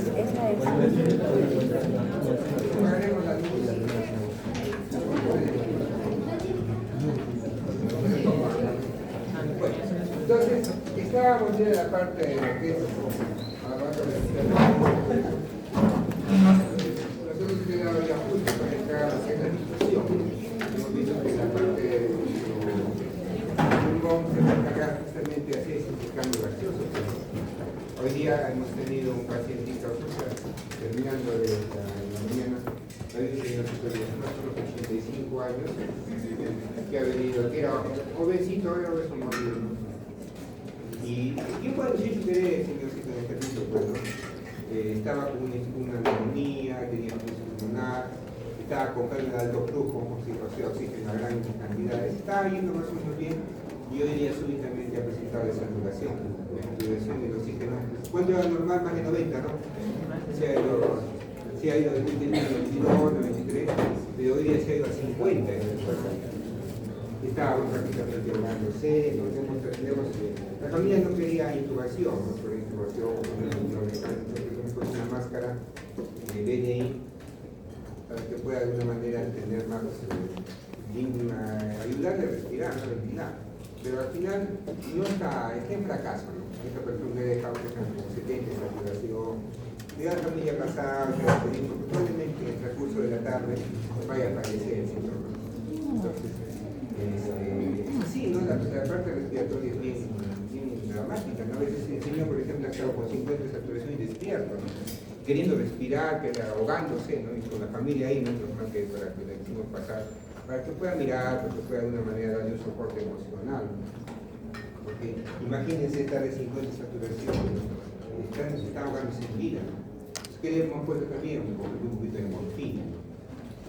Esa es. Apagaremos la luz. Bueno, entonces, estábamos ya en la parte de lo que es nosotros quedamos ya justo para entrar a hacer la discusión. Hemos visto que la parte de pulmón se va a encargar justamente de hacer ese intercambio gaseoso. Hoy día hemos tenido un pacientito, terminando de la mañana, de nosotros 85 años, que ha venido, que era jovencito, ahora es un moreno. Y ¿qué puede decir usted, señorcito, en este punto? Pues, ¿no? Estaba con una neumonía, tenía flujo pulmonar, estaba con pérdida de alto flujo, oxígeno a gran cantidad, estaba yendo más o menos bien y hoy día súbitamente ha presentado desaturación, saturación del oxígeno. ¿Cuánto era normal? Más de 90, ¿no? Se ha ido de 22, 93, pero hoy día se ha ido a 50 en el cuerpo. Estábamos prácticamente ahogándose, la familia no quería intubación, ¿no? Por intubación, hemos puesto una máscara de BNI para que pueda de alguna manera tener más, ayudarle a respirar, no ventilar. Pero al final no está en fracaso, ¿no? Esta persona le deja como 70 de saturación, de la familia pasada, probablemente en el transcurso de la tarde vaya a fallecer el síntoma. Entonces, sí, ¿no? La parte respiratoria es bien dramática, ¿no? A veces el señor, por ejemplo, ha estado con 50 de saturación y despierto, ¿no? Queriendo respirar, ahogándose, ¿no? Y con la familia ahí, ¿no? Para que le hicimos pasar, para que pueda mirar, para que pueda de una manera darle un soporte emocional, ¿no? Porque imagínense estar de 50 de saturación, está ahogándose en vida, ¿no? ¿Qué le hemos puesto también? Un poquito de morfina, ¿no?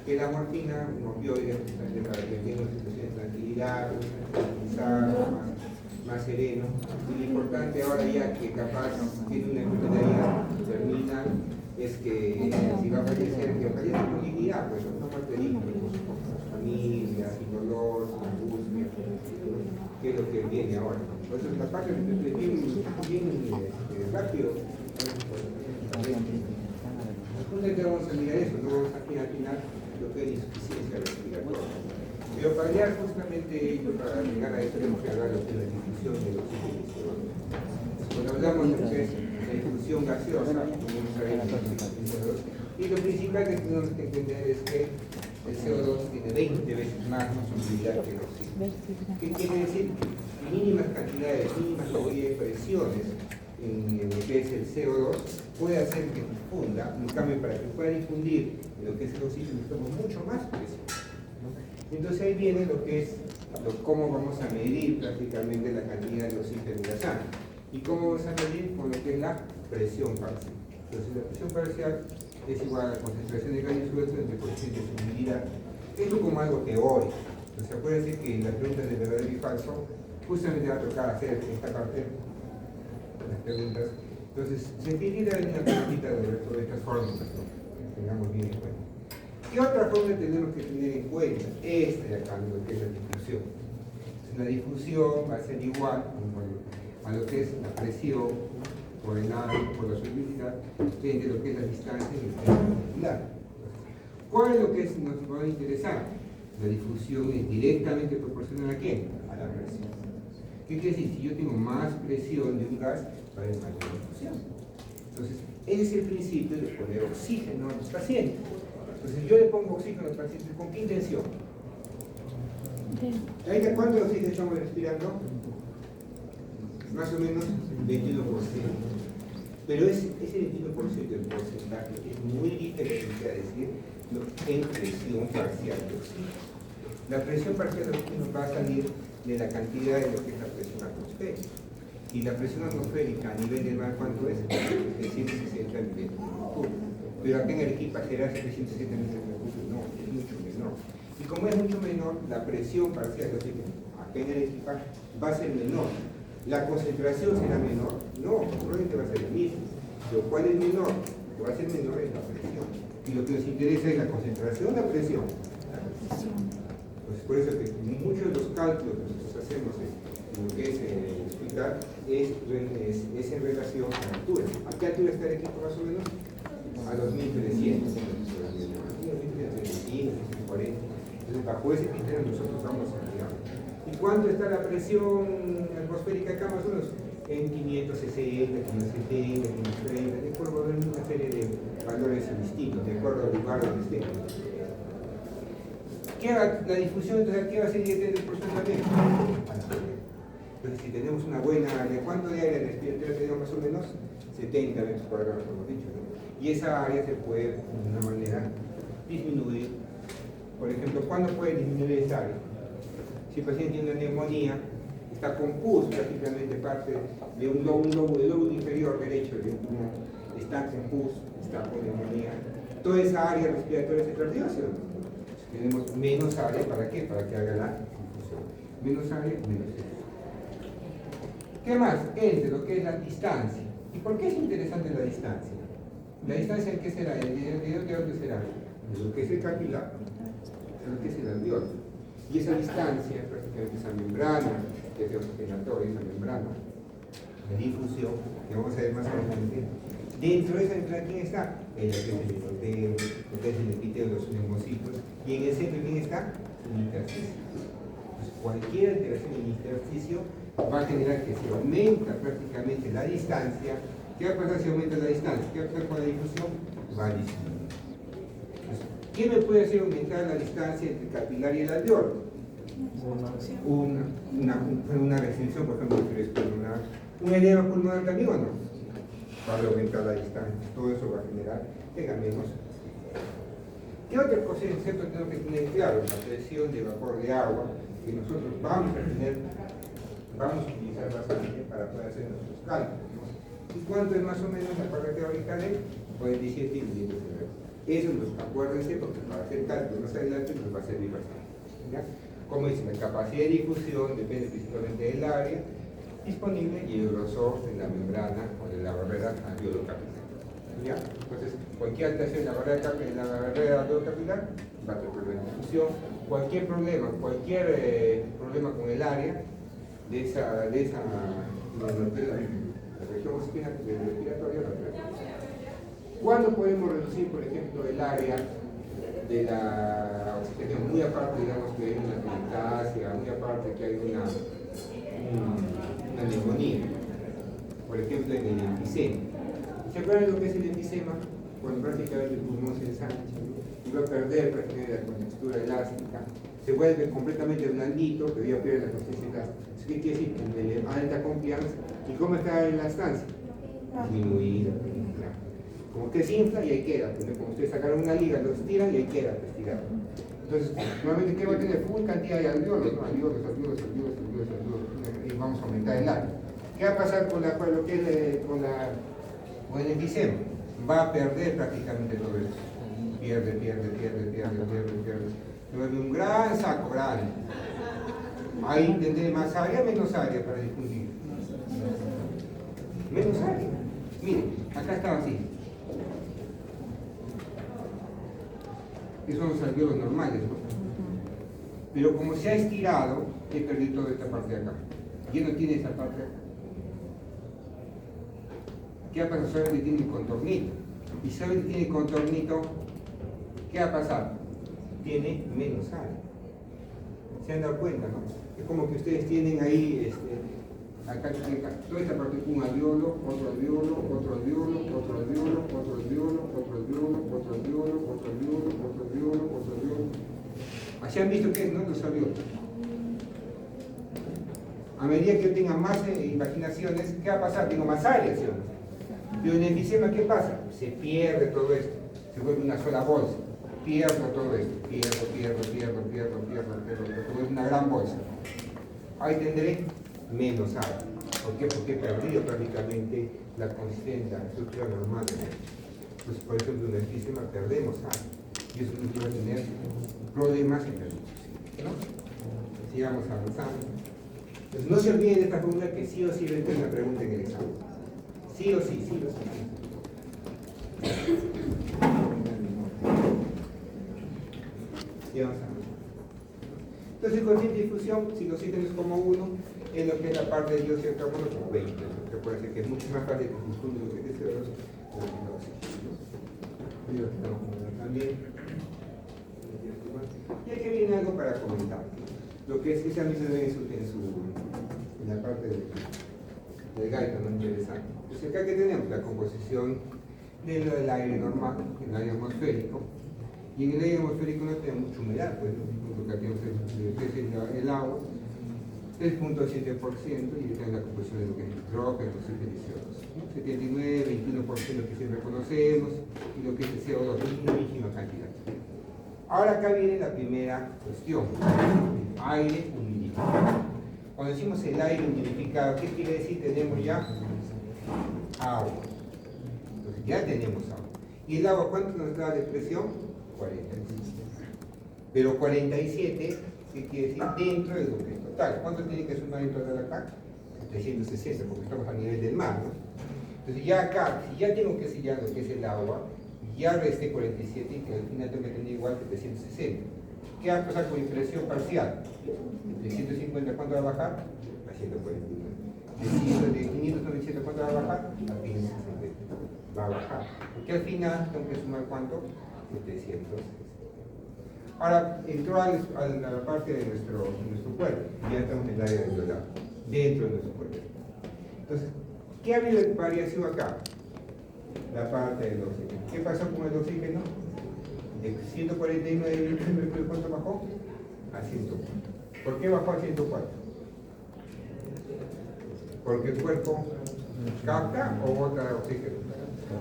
Que la morfina, un opioide, para que tenga una situación de tranquilidad, más sereno. Y lo importante ahora ya que capaz tiene una enfermedad terminal es que si va a fallecer, que fallezca con dignidad, pues no muerte digna, con familia, sin dolor, sin angustia, que es lo que viene ahora. Por eso esta parte es bien rápido. Entonces vamos a mirar eso, no vamos a al final lo que es insuficiencia respiratoria. Pero para llegar justamente para llegar a esto tenemos que hablar de la difusión del oxígeno. Cuando hablamos de lo que es la difusión gaseosa, como sabemos, y lo principal que tenemos que entender es que el CO2 tiene 20 veces más solubilidad que el oxígeno. ¿Qué quiere decir? Mínimas cantidades, mínimas presiones en lo que es el CO2 puede hacer que difunda. En cambio, para que pueda difundir en lo que es el oxígeno necesitamos mucho más presión, ¿no? Entonces ahí viene lo que es cómo vamos a medir prácticamente la cantidad de oxígeno en la sangre y cómo vamos a medir con lo que es la presión parcial. Entonces la presión parcial es igual a la concentración de gases sueltos entre coeficiente de solubilidad. Esto como algo teórico. Entonces acuérdense que en las preguntas de verdadero y falso justamente va a tocar hacer esta parte las preguntas. Entonces, se dividirá en una preguntita de estas fórmulas, ¿no? Que tengamos bien en cuenta. ¿Qué otra fórmula tenemos que tener en cuenta? Esta de acá, lo que es la difusión. La difusión va a ser igual a lo que es la presión por el aire, por la solubilidad, entre lo que es la distancia y el tiempo molecular. ¿Cuál es lo que nos va a interesar? La difusión es directamente proporcional ¿a quién? A la presión. ¿Qué quiere decir? Si yo tengo más presión de un gas, va a haber mayor difusión. Entonces, ese es el principio de poner oxígeno a los pacientes. Entonces, yo le pongo oxígeno a los pacientes, ¿con qué intención? ¿Cuánto oxígeno estamos respirando? Más o menos 21%. Pero ese 21% del porcentaje es muy diferente a decir en presión parcial de oxígeno. La presión parcial de oxígeno va a salir de la cantidad de lo que es la presión atmosférica. Y la presión atmosférica a nivel del mar, ¿cuánto es? 760 milímetros de mercurio. Pero acá en Arequipa será 760 milímetros de mercurio, no, es mucho menor. Y como es mucho menor, la presión parcial de oxígeno acá en Arequipa va a ser menor. ¿La concentración será menor? No, probablemente va a ser el mismo. Pero ¿cuál es menor? Lo que va a ser menor es la presión. Y lo que nos interesa es la concentración o la presión. La presión. Pues por eso que muchos de los cálculos que nosotros hacemos en lo que es el estudio preguntar es en relación a la altura. ¿A qué altura está el equipo más o menos? A 2300. 40. Entonces, bajo ese criterio nosotros vamos a mirar. ¿Y cuánto está la presión atmosférica acá más o menos? En 560, 570, 530, de acuerdo a una serie de valores distintos, de acuerdo al lugar donde estemos. La difusión, entonces, ¿qué va a ser el porcentaje? Entonces, si tenemos una buena área, ¿cuánto de área respiratoria tenemos más o menos? 70 metros cuadrados, como hemos dicho, ¿no? Y esa área se puede, de una manera, disminuir. Por ejemplo, ¿cuándo puede disminuir esa área? Si el paciente tiene una neumonía, está con pus, prácticamente parte de un lobo inferior derecho de una, está con pus, está con neumonía, toda esa área respiratoria se perdió, ¿sí? Tenemos menos área, ¿para qué? Para que haga la difusión. Menos área, menos difusión. ¿Qué más? Entre lo que es la distancia. ¿Y por qué es interesante la distancia? ¿La distancia en qué será? ¿De dónde será? De lo que es el capilar, de lo que es el alveolo. Y esa distancia, prácticamente esa membrana, que es oxigenatoria, esa membrana de difusión, que vamos a ver más adelante, dentro de esa membrana, ¿quién está? El epitelio, lo que es el epitelio de los neumocitos, y en el centro, ¿quién está? El intersticio. Pues cualquier alteración en el intersticio va a generar que se aumenta prácticamente la distancia. ¿Qué va a pasar si aumenta la distancia? ¿Qué va a pasar con la difusión? Va a disminuir. ¿Qué me puede hacer aumentar la distancia entre el capilar y el alveolo? Una restricción, por ejemplo, pulmonar. ¿Un edema pulmonar también o no? Va a aumentar la distancia. Todo eso va a generar que ganemos. ¿Qué otra cosa es cierto? Tengo que tener claro la presión de vapor de agua que nosotros vamos a utilizar bastante para poder hacer nuestros cálculos, ¿no? ¿Y cuánto es más o menos la carga teórica de 47 milímetros de mercurio? Eso acuérdense, porque para hacer cálculos más adelante nos va a servir bastante, ¿ya? Como dice, la capacidad de difusión depende principalmente del área disponible y el grosor de la membrana o de la barrera alveolo-capilar, ¿ya? Entonces, cualquier alteración en la barrera alveolo-capilar va a tener problema de difusión. Cualquier problema con el área de la región respiratoria. ¿Cuándo podemos reducir, por ejemplo, el área de la oxigenación? Muy aparte, digamos, que hay una atelectasia, muy aparte que hay una neumonía, por ejemplo, en el enfisema. ¿Se acuerdan lo que es el enfisema? Cuando prácticamente el pulmón se ensancha y va a perder prácticamente la contextura elástica, se vuelve completamente blandito, pero ya pierde la consistencia elástica. ¿Eso qué quiere decir? En alta confianza. ¿Y cómo está en la estancia? Disminuida. Como que se infla y ahí queda. Como ustedes sacaron una liga, lo estiran y ahí queda estirado. Entonces, nuevamente, ¿qué va a tener? Full cantidad de alveolos, ¿no? Alveolos, y vamos a aumentar el área. ¿Qué va a pasar con el enfisema? Va a perder prácticamente todo eso. Pierde. Se vuelve un gran saco grande. Ahí tendré más área, menos área para difundir. Menos área. Miren, acá estaba así. Esos son los alveolos normales, ¿no? Pero como se ha estirado, he perdido toda esta parte de acá. Ya no tiene esa parte de acá. ¿Qué va a pasar? Solamente tiene un contornito. Y solamente tiene contornito, ¿qué va a pasar? Tiene menos área. ¿Se han dado cuenta, no? Es como que ustedes tienen ahí, acá, toda esta parte, un alveolo, otro alveolo, otro alveolo, otro alveolo, otro alveolo, otro alveolo, otro alveolo, otro alveolo, otro alveolo, otro alveolo. Así han visto que es, ¿no? Los alveolos. A medida que yo tenga más imaginaciones, ¿qué va a pasar? Tengo más áreas, ¿sí? Pero en el enfisema, ¿qué pasa? Se pierde todo esto, se vuelve una sola bolsa. Pierdo todo esto, pierdo, se vuelve una gran bolsa. Ahí tendré menos área. ¿Por qué? Porque he perdido prácticamente la consistencia, la estructura normal. Pues, por ejemplo, en el enfisema perdemos área. Y eso nos va a tener problemas en la difusión, ¿no? Sigamos avanzando. Entonces, no se olviden de esta fórmula que sí o sí va a tener una pregunta en el examen. Sí o sí. Y vamos a ver. Entonces, el coeficiente de difusión, si lo sienten es como 1, en lo que es la parte del dióxido de carbono como 20, ¿no? Que puede ser que es mucho más fácil que consume lo que es CO2 o el oxígeno, ¿no? Y lo estamos comentando también. Y aquí viene algo para comentar. Lo que es ese ámbito en la parte del gaito, ¿no? Interesante. Entonces acá que tenemos la composición del aire normal, el aire atmosférico, y en el aire atmosférico no tenemos mucha humedad, pues lo que tenemos es el agua, 3.7%, y está en la composición de lo que es nitrógeno, oxígeno y CO2. 79, 21% que siempre conocemos, y lo que es el CO2, una mínima cantidad. Ahora acá viene la primera cuestión, aire humidificado. Cuando decimos el aire humidificado, ¿qué quiere decir? Tenemos ya agua. Entonces ya tenemos agua. ¿Y el agua cuánto nos da de presión? 47. Pero 47, ¿qué quiere decir? Dentro de lo que es total. ¿Cuánto tiene que sumar en total acá? 360, porque estamos a nivel del mar, ¿no? Entonces ya acá, si ya tengo que sellar lo que es el agua, ya resté 47 y que al final tengo que tener igual que 360. ¿Qué va a pasar con mi presión parcial? De 150, ¿cuánto va a bajar? A 149. De 597, ¿cuánto va a bajar? A 550. Va a bajar. Porque al final tengo que sumar ¿cuánto? 700. Ahora entró a la parte de nuestro cuerpo. Ya estamos en el área alveolar, dentro de nuestro cuerpo. Entonces, ¿qué ha habido de variación acá? La parte del oxígeno. ¿Qué pasó con el oxígeno? De 149 litros de mercurio, ¿cuánto bajó? A 104. ¿Por qué bajó a 104? Porque el cuerpo capta o bota oxígeno.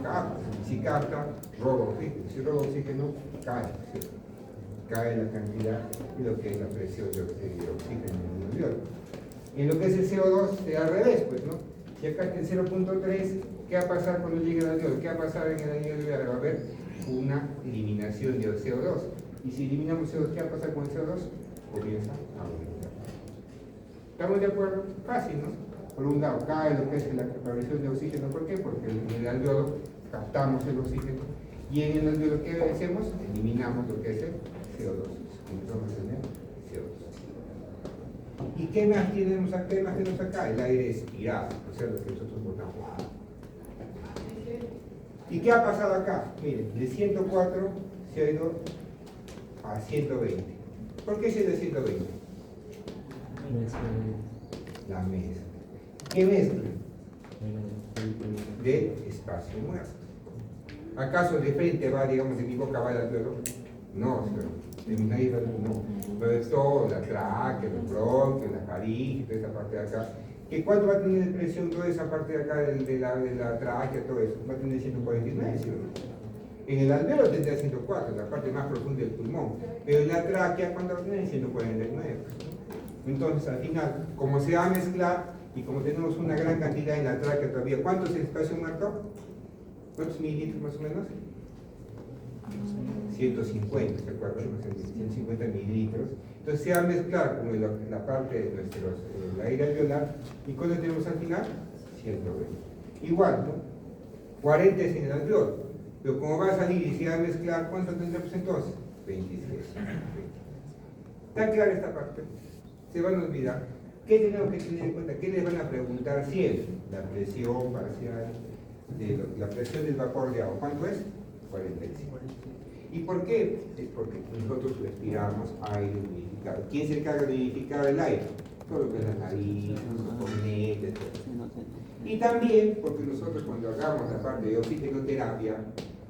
Capta. Si capta, roba oxígeno. Si roba oxígeno, cae. ¿Sí? Cae la cantidad y lo que es la presión de oxígeno en el alveolo. En lo que es el CO2, es al revés, pues, ¿no? Si acá está en 0.3, ¿qué va a pasar cuando llegue al alveolo? ¿Qué va a pasar en el alveolo? Va a haber una eliminación de CO2. Y si eliminamos CO2, ¿qué va a pasar con el CO2? Comienza a aumentar. ¿Estamos de acuerdo? Fácil, ¿no? Por un lado, cae lo que es la presión de oxígeno. ¿Por qué? Porque en el alveolo captamos el oxígeno. Y en el alveolo, ¿qué hacemos? Eliminamos lo que es el CO2. Entonces tenemos CO2. ¿Y qué más tenemos acá? El aire expirado, o sea, lo que nosotros botamos. ¿Y qué ha pasado acá? Miren, de 104 se ha ido a 120. ¿Por qué se ha ido a 120? La mezcla. ¿Qué mezcla? De espacio muerto. ¿Acaso de frente va, digamos, de mi boca va el alveolo? No, de mi nariz no. Pero todo, la tráquea, los bronquios, la faringe, toda esa parte de acá. ¿Que ¿Cuánto va a tener de presión toda esa parte de acá de la tráquea, todo eso? Va a tener 149, ¿sí o no? En el alveolo tendrá 104, la parte más profunda del pulmón. Pero en la tráquea, ¿cuánto va a tener? 149. Entonces, al final, como se va a mezclar y como tenemos una gran cantidad en la tráquea todavía, ¿cuánto es el espacio muerto? ¿Cuántos mililitros más o menos? 150, ¿se acuerdan? 150 mililitros. Entonces se va a mezclar con la parte de el aire alveolar. ¿Y cuánto tenemos al final? 120. Igual, ¿no? 40 es en el alveolo. Pero como va a salir y se va a mezclar, ¿cuánto tendremos entonces? 26. ¿Está clara esta parte? Se van a olvidar. ¿Qué tenemos que tener en cuenta? ¿Qué les van a preguntar siempre? La presión parcial, la presión del vapor de agua. ¿Cuánto es? 45. ¿Y por qué? Es porque nosotros respiramos aire humidificado. ¿Quién se encarga de humidificar el aire? Todo lo que es la nariz, los cornetes, todo. Y también porque nosotros cuando hagamos la parte de oxigenoterapia,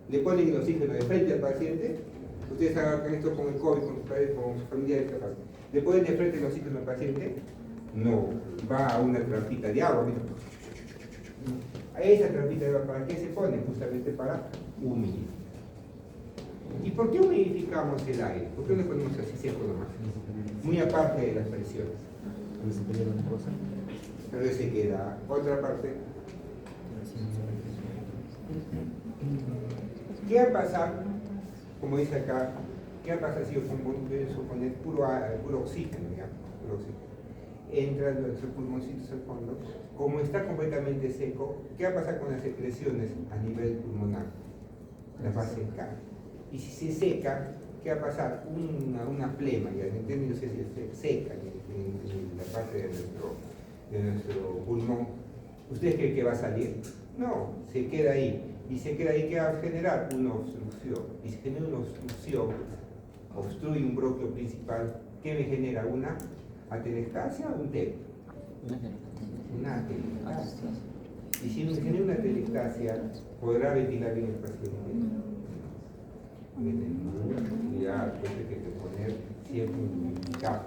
le ponen el oxígeno de frente al paciente. Ustedes hagan esto con el COVID, con sus familiares, ¿le ponen de frente el oxígeno al paciente? No, va a una trampita de agua. A esa trampita de agua, ¿para qué se pone? Justamente para humidificar. ¿Y por qué humidificamos el aire? ¿Por qué no le ponemos así seco nomás? Muy aparte de las presiones. Pero se queda otra parte. ¿Qué va a pasar? Como dice acá, ¿qué va a pasar si yo suponer puro oxígeno, digamos? Puro oxígeno. Entra nuestros pulmoncitos al fondo. Como está completamente seco, ¿qué va a pasar con las secreciones a nivel pulmonar? Las va a secar. Y si se seca, ¿qué va a pasar? Una flema, ya en términos que se seca en la parte de nuestro pulmón, ¿usted cree que va a salir? No, se queda ahí. Y se queda ahí, que va a generar una obstrucción. Y si genera una obstrucción, obstruye un bronquio principal, ¿qué me genera? ¿Una atelectasia o un TEP? Una atelectasia. Y si me genera una atelectasia, ¿podrá ventilar bien el paciente? Cuidado, pues hay que poner siempre un humidificador.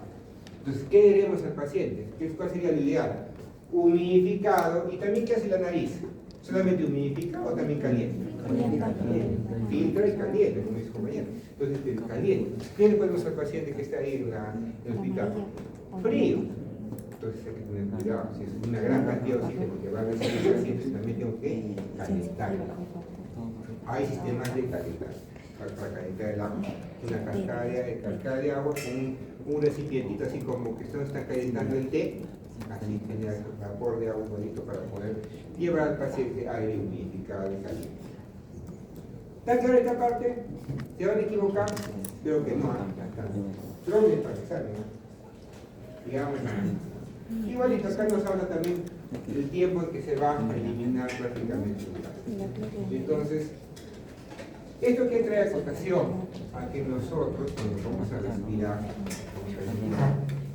Entonces, ¿qué diremos al paciente? ¿Cuál sería lo ideal? Humidificado. ¿Y también qué hace la nariz? ¿Solamente humidifica o también calienta? Caliente. Filtra y calienta, como dice el compañero. Entonces, caliente. ¿Qué le ponemos al paciente que está ahí en el hospital? Frío. Entonces hay que tener cuidado. Si es una gran cantidad de oxígeno que va a recibir el paciente, también tengo que calentar. Hay sistemas de calentar. Para calentar el agua. Una cascada de agua con un recipientito así como que se está calentando el té. Así genera el vapor de agua bonito para poder llevar al paciente aire humidificado y caliente. ¿Está clara esta parte? ¿Se van a equivocar? Creo que no. ¿Dónde está el examen? Digamos, igualito, acá nos habla también del tiempo en que se va a eliminar prácticamente un gas. Entonces, esto que trae a cotación a que nosotros, cuando vamos a respirar,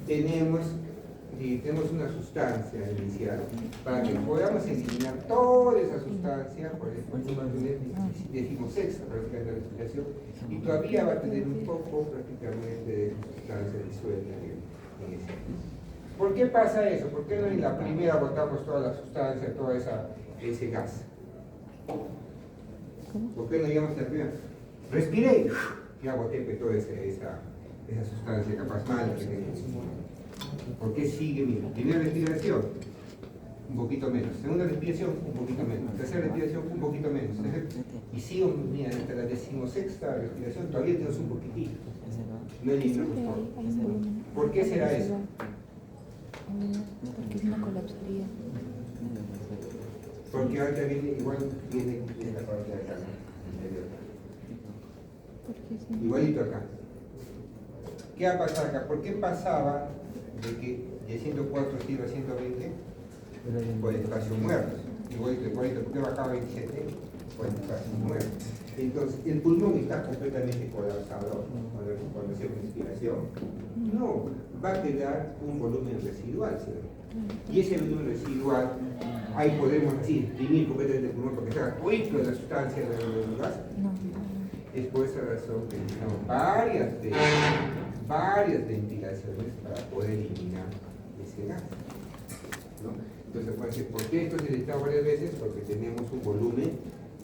tenemos una sustancia inicial para que podamos eliminar toda esa sustancia, por ejemplo, va a tener decimosexta para la respiración y todavía va a tener un poco prácticamente de sustancia disuelta en ese. ¿Por qué pasa eso? ¿Por qué no en la primera botamos toda la sustancia, todo ese gas? ¿Por qué no digamos la primera? Respiré, ya boté toda esa sustancia capaz mala que tengo. ¿Por qué sigue mi primera respiración? Un poquito menos. Segunda respiración, un poquito menos. Tercera respiración, un poquito menos. Y sigo, mira, hasta la decimosexta respiración todavía tenemos un poquitito. No eliminamos todo. ¿Por qué será eso? Porque si no colapsaría. Porque ahorita viene esta parte de acá, ¿no? Igualito acá. ¿Qué va a pasar acá? ¿Por qué pasaba de que de 104 se iba a 120? Por espacio muerto. Igualito, ¿por qué bajaba a 27? Por espacio muerto. Entonces, ¿el pulmón está completamente colapsado cuando hacemos respiración? No, va a quedar un volumen residual, ¿sí? Y ese volumen residual, ahí podemos así, imprimir completamente el pulmón porque está rico de la sustancia del gas. Es por esa razón que necesitamos varias ventilaciones para poder eliminar ese gas, ¿no? Entonces puede decir, ¿por qué esto se necesita varias veces? Porque tenemos un volumen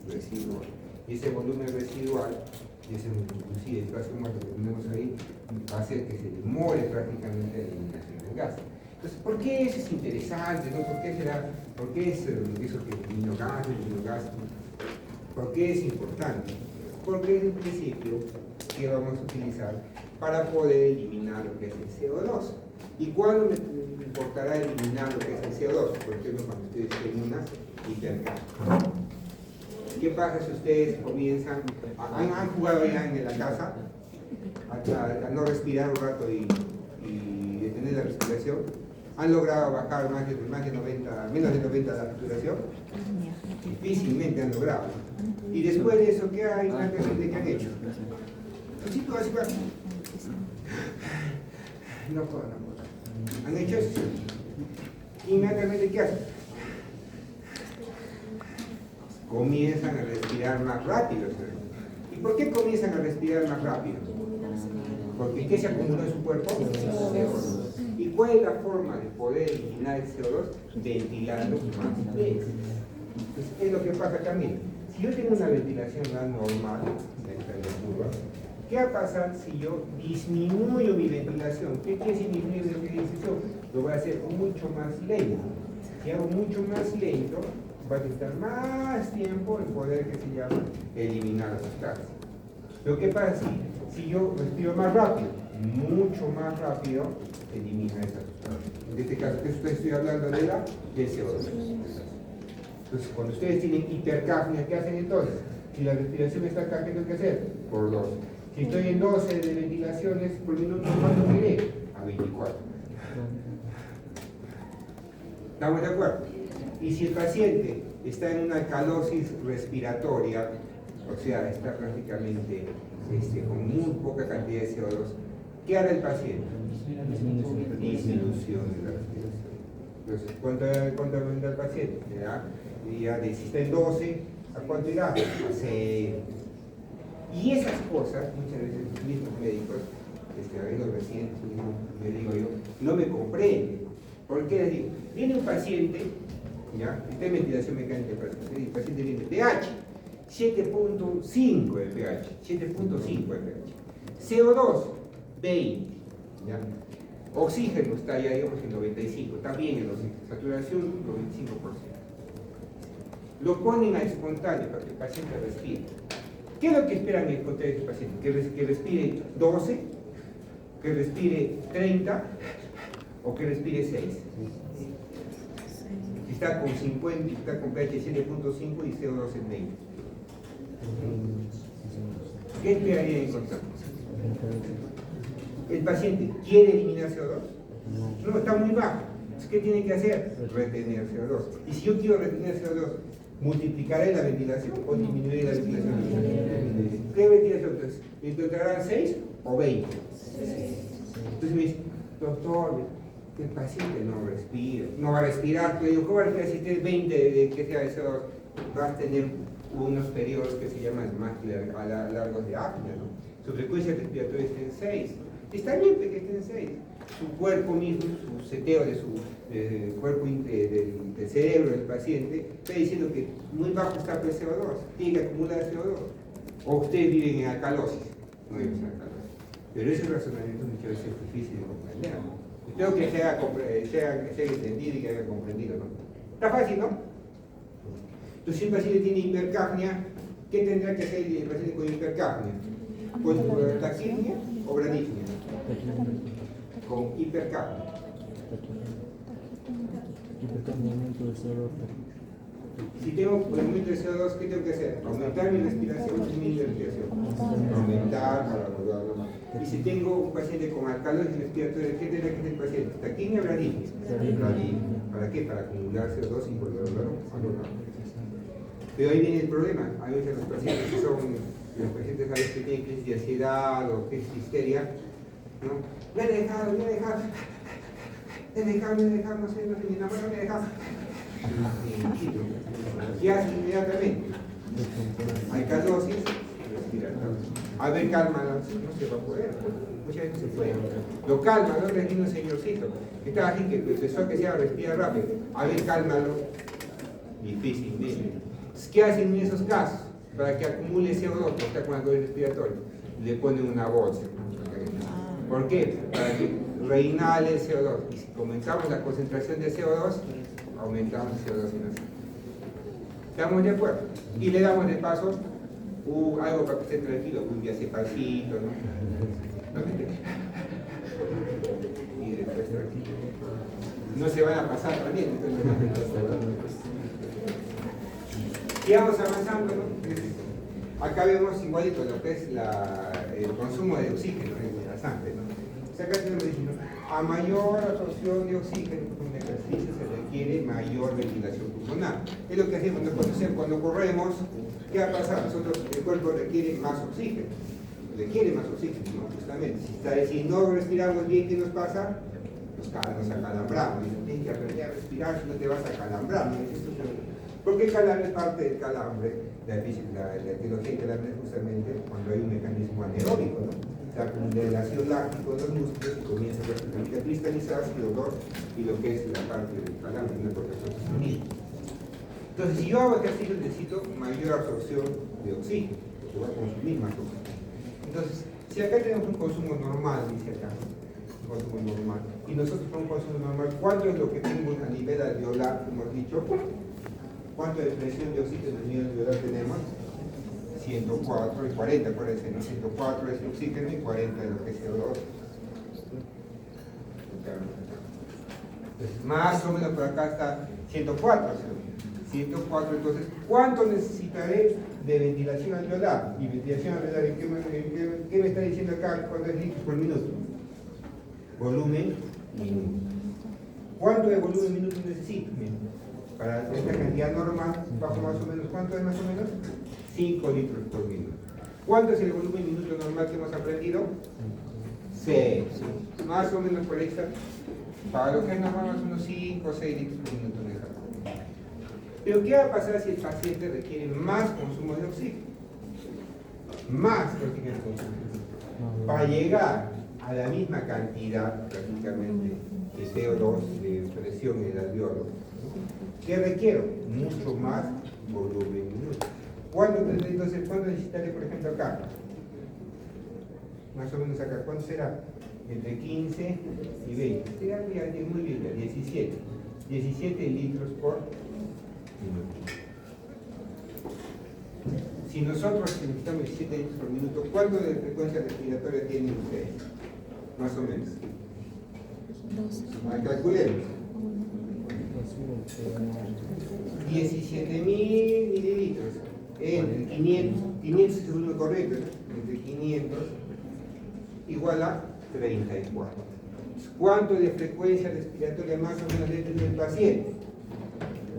residual. Y ese volumen residual, inclusive el espacio muerto que tenemos ahí, va a hacer que se demore prácticamente la eliminación del gas. Entonces, ¿por qué eso es interesante? ¿No? ¿Por qué es eso que el gas? ¿Por qué es importante? Porque es el principio que vamos a utilizar para poder eliminar lo que es el CO2. ¿Y cuándo me importará eliminar lo que es el CO2? Por ejemplo, cuando ustedes tienen una hipercapnia. ¿Qué pasa si ustedes comienzan, han jugado ya en la casa a no respirar un rato y detener la respiración? ¿Han logrado bajar menos de 90 la saturación? Difícilmente han logrado. Y después de eso, ¿qué hay? ¿Qué han hecho? Así, no puedo. Han hecho eso. Inmediatamente, ¿qué hacen? Comienzan a respirar más rápido. ¿Y por qué comienzan a respirar más rápido? Porque ¿qué se acumuló en su cuerpo? CO2. ¿Y cuál es la forma de poder eliminar el CO2? Ventilando más veces. Entonces, es lo que pasa también. Si yo tengo una ventilación normal, ¿qué va a pasar si yo disminuyo mi ventilación? ¿Qué quiere decir disminuir mi ventilación? Lo voy a hacer mucho más lento. Si hago mucho más lento, va a necesitar más tiempo en poder, que se llama, eliminar la sustancia. Lo que pasa si yo respiro más rápido, mucho más rápido, elimina esa sustancia. En este caso, ¿qué estoy hablando del CO2? Entonces, cuando ustedes tienen hipercapnia, ¿qué hacen entonces? Si la respiración está acá, ¿qué tengo que hacer? Por 2. Si estoy en 12 de ventilaciones por minuto, ¿cuánto iré? A 24. ¿Estamos de acuerdo? Y si el paciente está en una alcalosis respiratoria, o sea, está prácticamente con muy poca cantidad de CO2, ¿qué hará el paciente? Disminución de la respiración. Entonces, ¿cuánto aumenta el paciente? Si está en 12, ¿a cuánto irá? A 6. Y esas cosas, muchas veces los mismos médicos, los residentes, me digo yo, no me comprenden. ¿Por qué les digo? Viene un paciente, ¿ya? Está en ventilación mecánica, el paciente viene pH 7.5 de pH, 7.5 de pH. CO2, 20, ¿ya? Oxígeno está ya, digamos, en 95, está bien el oxígeno, saturación 95%. Lo ponen a espontáneo para que el paciente respire. ¿Qué es lo que esperan espontáneo de este paciente? ¿Que respire 12? ¿Que respire 30? ¿O que respire 6? Está con 50, está con pH 7.5 y CO2 en 20. ¿Qué esperaría encontrar? ¿El paciente quiere eliminar CO2? No, está muy bajo. ¿Qué tiene que hacer? Retener CO2. Y si yo quiero retener CO2, ¿multiplicaré la ventilación o disminuiré la ventilación? ¿Qué ventilación? Entonces, ¿me encontrarán 6 o 20? Entonces me dice, doctor, el paciente no respira, no va a respirar. Pero digo, ¿cómo va a respirar si tienes 20 de que sea de CO2? Vas a tener unos periodos que se llaman más largos de apnea, ¿no? Su frecuencia respiratoria está en 6. Está bien que esté en 6. Su cuerpo mismo, su seteo de su cuerpo del cerebro del paciente, está diciendo que muy bajo está el CO2, tiene que acumular CO2. O ustedes viven en alcalosis, no viven en alcalosis. Pero ese razonamiento muchas veces es difícil de comprender, ¿no? Espero que sea entendido y que haya comprendido, ¿no? Está fácil, ¿no? Entonces, si el paciente tiene hipercapnia, ¿qué tendrá que hacer el paciente con hipercapnia? ¿Pues taquipnia o bradipnia? Con hipercapnia. Si tengo un aumento de CO2, ¿qué tengo que hacer? Aumentar mi respiración o disminuir mi respiración. Aumentar para volverlo más. Y si tengo un paciente con alcalosis respiratoria, ¿qué tendrá que hacer el paciente? ¿Taquipnia o bradipnia? Bradipnia. ¿Para qué? Para acumular CO2 y volverlo a normal. Pero ahí viene el problema. Hay veces los pacientes que son, los pacientes a veces que tienen crisis de ansiedad o crisis de histeria, ¿no? Me he dejado, no sé, mi enamorado me ha dejado. ¿Qué hace inmediatamente? Hay caldosis, respira. A ver, cálmalo, no se va a poder. Muchas veces se puede. Lo calma, ¿no? Le viene un señorcito que estaba aquí, que empezó a que se respira rápido. A ver, cálmalo. Difícilmente. ¿Qué hacen en esos casos? Para que acumule CO2, porque está con alcohol respiratorio. Le ponen una bolsa. ¿Por qué? Para que reinale el CO2. Y si aumentamos la concentración de CO2, aumentamos el CO2 en la sangre. ¿Estamos de acuerdo? Y le damos de paso algo para que esté tranquilo, un diazepamcito, ¿no? Y después tranquilo. No se van a pasar también. Y vamos avanzando, ¿no? Acá vemos igualito lo que es el consumo de oxígeno en la sangre, ¿no? O sea, acá tenemos diciendo, a mayor absorción de oxígeno con el ejercicio se requiere mayor ventilación pulmonar. Es lo que hacemos cuando corremos. ¿Qué va a pasar? El cuerpo requiere más oxígeno. ¿No? Justamente. Si no respiramos bien, ¿qué nos pasa? Nos acalambramos. Tienes que aprender a respirar, si no te vas a acalambrar, ¿no? Porque el calambre es parte del calambre, la etiología del calambre es justamente cuando hay un mecanismo anaeróbico, ¿no? Se acumula el ácido láctico en los músculos y comienza prácticamente a cristalizarse el dolor y lo que es la parte del calambre, una protección sostenida. Entonces, si yo hago ejercicio, necesito mayor absorción de oxígeno, porque va a consumir más oxígeno. Entonces, si acá tenemos un consumo normal, dice acá, un consumo normal, y nosotros con un consumo normal, ¿cuánto es lo que tengo a nivel alveolar, como hemos dicho? ¿Cuánto de presión de oxígeno a nivel alveolar tenemos? 104 y 40, acuérdense, ¿no? 104 es oxígeno y 40 es lo que es CO2. Entonces, más o menos por acá está 104, 104, entonces, ¿cuánto necesitaré de ventilación alveolar? Y ventilación alveolar, ¿qué me está diciendo acá? ¿Cuántos litros por minuto? Volumen minuto. ¿Cuánto de volumen minuto necesito? Mira, para esta cantidad normal, bajo más o menos, ¿cuánto es más o menos? 5 litros por minuto. ¿Cuánto es el volumen minuto normal que hemos aprendido? 6. Más o menos por ahí está. Para lo que es normal, más o menos 5 o 6 litros por minuto en esa parte. Pero ¿qué va a pasar si el paciente requiere más consumo de oxígeno? Más oxígeno de consumo. Para llegar a la misma cantidad, prácticamente, de CO2, de presión en el alveolo, ¿qué requiero? Mucho más volumen minuto. Entonces, ¿cuánto necesitaré, por ejemplo, acá? Más o menos acá, ¿cuánto será? Entre 15 y 20. Será muy bien, 17. 17 litros por minuto. Si nosotros necesitamos 17 litros por minuto, ¿cuánto de frecuencia respiratoria tienen ustedes? Más o menos. Calculemos. 17.000 mililitros. Entre 500 es el número correcto, entre 500 igual a 34. ¿Cuánto de frecuencia respiratoria más o menos debe tener el paciente?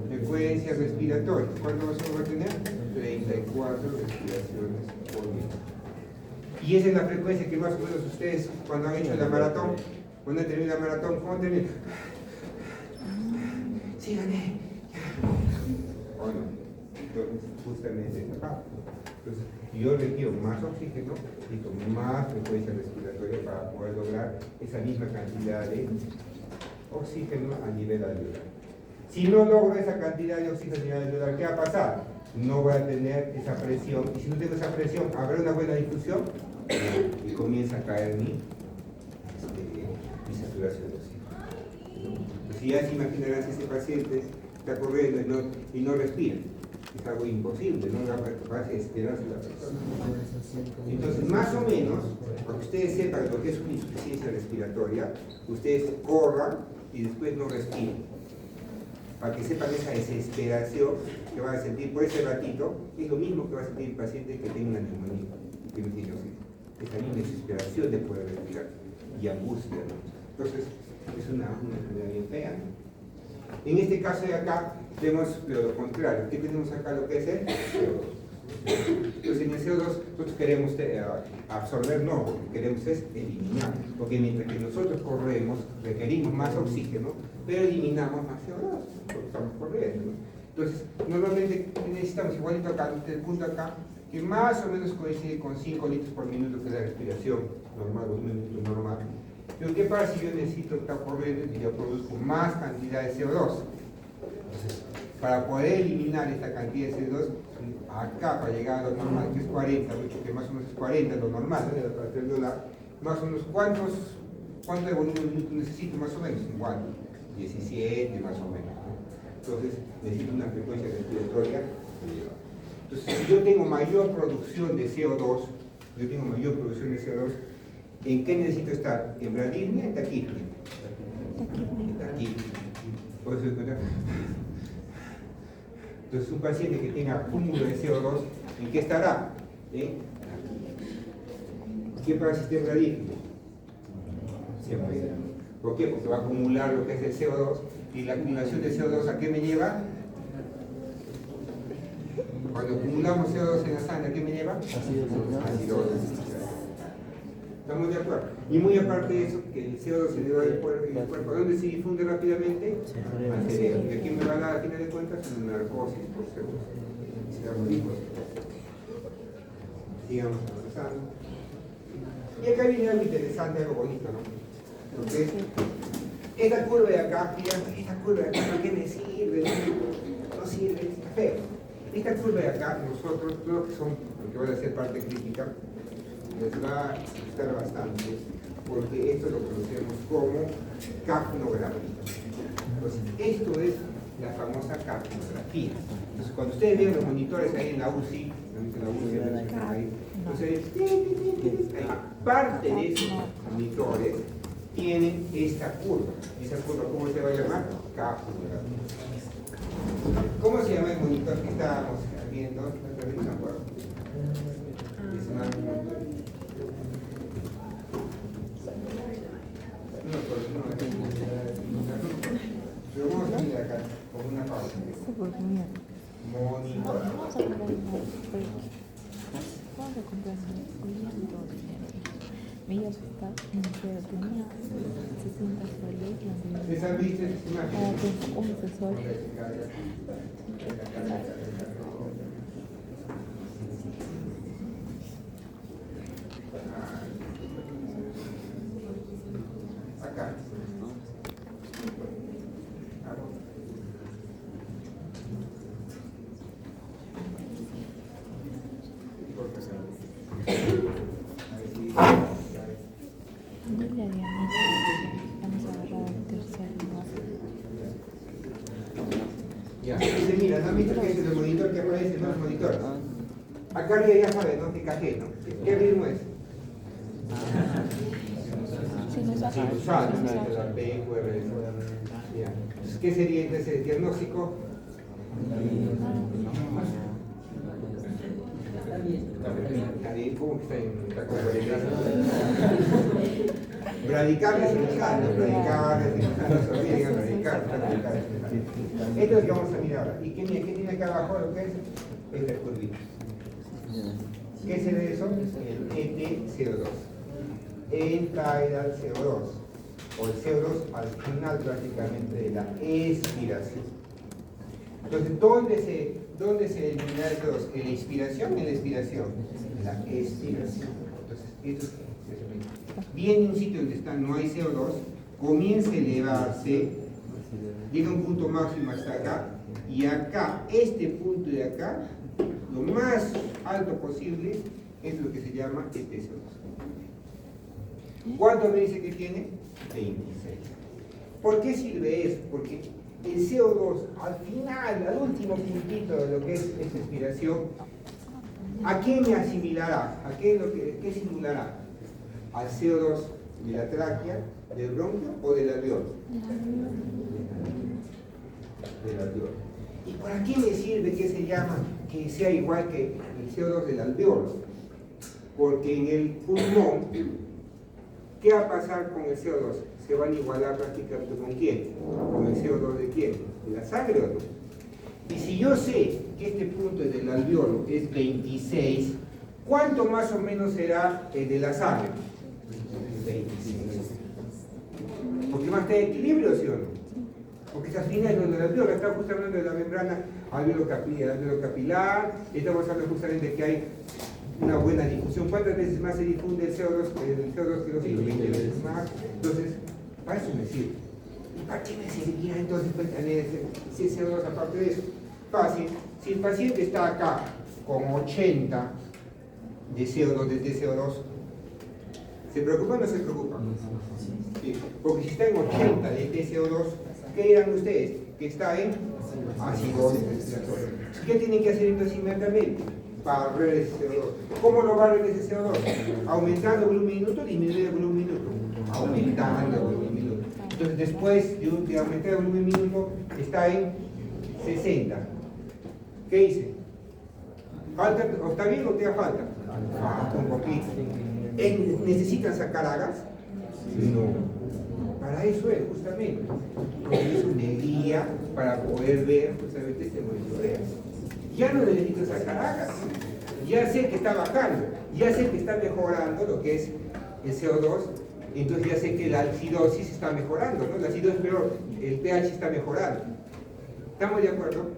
Frecuencia respiratoria. ¿Cuánto más o menos va a tener? 34 respiraciones por minuto. Y esa es la frecuencia que más o menos ustedes, cuando han hecho la maratón, cuando han terminado la maratón, ¿cómo terminan? Sí, gané. ¿O no? Entonces, justamente esa parte. Entonces, yo requiero más oxígeno, necesito más frecuencia respiratoria para poder lograr esa misma cantidad de oxígeno a nivel alveolar. Si no logro esa cantidad de oxígeno a nivel alveolar, ¿qué va a pasar? No voy a tener esa presión, y si no tengo esa presión, ¿habrá una buena difusión? Y comienza a caer mi saturación de oxígeno. Pues si ya se imaginarán si ese paciente está corriendo y no respira. Es algo imposible, no va a esperarse la persona. Entonces, más o menos, para que ustedes sepan lo que es una insuficiencia respiratoria, ustedes corran y después no respiren. Para que sepan esa desesperación que van a sentir por ese ratito, es lo mismo que va a sentir el paciente que tiene una neumonía, que no tiene oxígeno. Esa misma desesperación de poder respirar y angustia, ¿no? Entonces, es una enfermedad bien fea, ¿no? En este caso de acá, vemos lo contrario. ¿Qué tenemos acá? Lo que es el CO2. Entonces, en el CO2 nosotros queremos absorber, no, lo que queremos es eliminar. Porque mientras que nosotros corremos, requerimos más oxígeno, pero eliminamos más CO2, porque estamos corriendo, ¿no? Entonces, normalmente necesitamos, igualito acá, el punto acá, que más o menos coincide con 5 litros por minuto, que es la respiración normal, un minuto normal. Pero ¿qué pasa si yo necesito estar corriendo y yo produzco más cantidad de CO2? Entonces, para poder eliminar esta cantidad de CO2, acá para llegar a lo normal, que es 40, que más o menos es 40, lo normal, ¿no? Para hacer dólar, más o menos, ¿cuánto de volumen minuto necesito? Más o menos, igual, 17 más o menos, ¿no? Entonces, necesito una frecuencia respiratoria elevada. Entonces, si yo tengo mayor producción de CO2, ¿en qué necesito estar? ¿En bradismia? ¿En taquipnea? En taquipnea. Entonces, un paciente que tenga acúmulo de CO2, ¿en qué estará? ¿Qué pasa si está en bradismia? ¿Por qué? Porque va a acumular lo que es el CO2, y la acumulación de CO2 ¿a qué me lleva? Cuando acumulamos CO2 en la sangre, ¿a qué me lleva? Acidosis. ¿Estamos de acuerdo? Y muy aparte de eso, que el CO2 se eleva del cuerpo, ¿a dónde se difunde rápidamente? Al cerebro. ¿Y aquí me va a dar, a final de cuentas, una narcosis por CO2? Se llama liposis. Sigamos avanzando. Y acá viene algo interesante, algo bonito, ¿no? Porque esta curva de acá, fíjate, esta curva de acá, ¿para qué me sirve? No sirve, está feo. Esta curva de acá, nosotros, lo que van a ser parte crítica, les va a gustar bastante, porque esto lo conocemos como capnografía. Entonces, esto es la famosa capnografía. Entonces, cuando ustedes ven los monitores ahí en la UCI, entonces, parte de esos monitores tienen esta curva. Esa curva, ¿cómo se va a llamar? Capnografía. ¿Cómo se llama el monitor que estábamos viendo? No me acuerdo. mira acá, con una pausa. Monitor. Vamos a comprar me iba a gustar, pero tenía 60 soles y ¿Les han visto esas imágenes? 11 soles. Acá. Dile a Dianita que vamos a agarrar el tercer lugar. Ya, dice, mira, ¿no han visto que es el monitor que aparece en los monitores? Acá arriba ya saben, ¿no? Que cajé, ¿no? ¿Qué ritmo es? Sinusal, la P, QR, ya. ¿Qué sería entonces el diagnóstico? ¿Cómo que está en la comunidad? Bradicardia sinusal, no bradicardia sinusal, no se olviden, bradicardia sinusal. Esto es lo que vamos a mirar ahora. ¿Y qué tiene acá abajo lo que es? Esta curvita. ¿Qué es eso? El ET02. End-tidal CO2. O el CO2 al final prácticamente de la expiración. Entonces, ¿dónde se elimina el CO2? ¿En la inspiración o en la expiración? En la expiración. Entonces, esto es viene un sitio donde no hay CO2, comienza a elevarse, llega a un punto máximo hasta acá, y acá, este punto de acá, lo más alto posible, es lo que se llama ET02. ¿Cuánto me dice que tiene? 26. ¿Por qué sirve eso? Porque el CO2, al final, al último puntito de lo que es esta expiración, ¿a qué me asimilará? ¿A qué simulará? ¿Al CO2 de la tráquea, del bronquio o del alveolo? Del alveolo. ¿Y para qué me sirve que se llama, que sea igual que el CO2 del alveolo? Porque en el pulmón, ¿qué va a pasar con el CO2? Se van a igualar prácticamente ¿con quién? ¿Con el CO2 de quién? ¿De la sangre o no? Y si yo sé que este punto del alveolo es 26, ¿cuánto más o menos será el de la sangre? 26. Porque va a estar en equilibrio, ¿sí o no? Porque estas líneas donde el alveolo está justamente hablando de la membrana alveolo-capilar, estamos hablando justamente de que hay una buena difusión. ¿Cuántas veces más se difunde el CO2 que los hilos? 20 veces más. Entonces, para eso me sirve. ¿Y para qué me serviría entonces tener ese CO2 aparte de eso? Fácil. Si el paciente está acá con 80 de CO2, de TCO2, ¿se preocupa o no se preocupa? Sí. Porque si está en 80 de TCO2, ¿qué dirán ustedes? Que está en acidosis respiratoria. ¿Qué tienen que hacer entonces inmediatamente? Barrer ese CO2. ¿Cómo lo barren ese CO2? Aumentando el volumen minuto, disminuyendo el volumen minuto. Aumentando el volumen minuto. Entonces, después de aumentar el volumen minuto, está en 60. ¿Qué hice? ¿Falta, o está bien o te da falta? Falta un poquito. ¿Necesitan sacar agas? No. Para eso es, justamente. Porque eso me guía para poder ver justamente este monitoreo. Ya no necesito sacar agas. Ya sé que está bajando. Ya sé que está mejorando lo que es el CO2. Entonces ya sé que la acidosis está mejorando, ¿no? La acidosis, pero el pH está mejorando. ¿Estamos de acuerdo?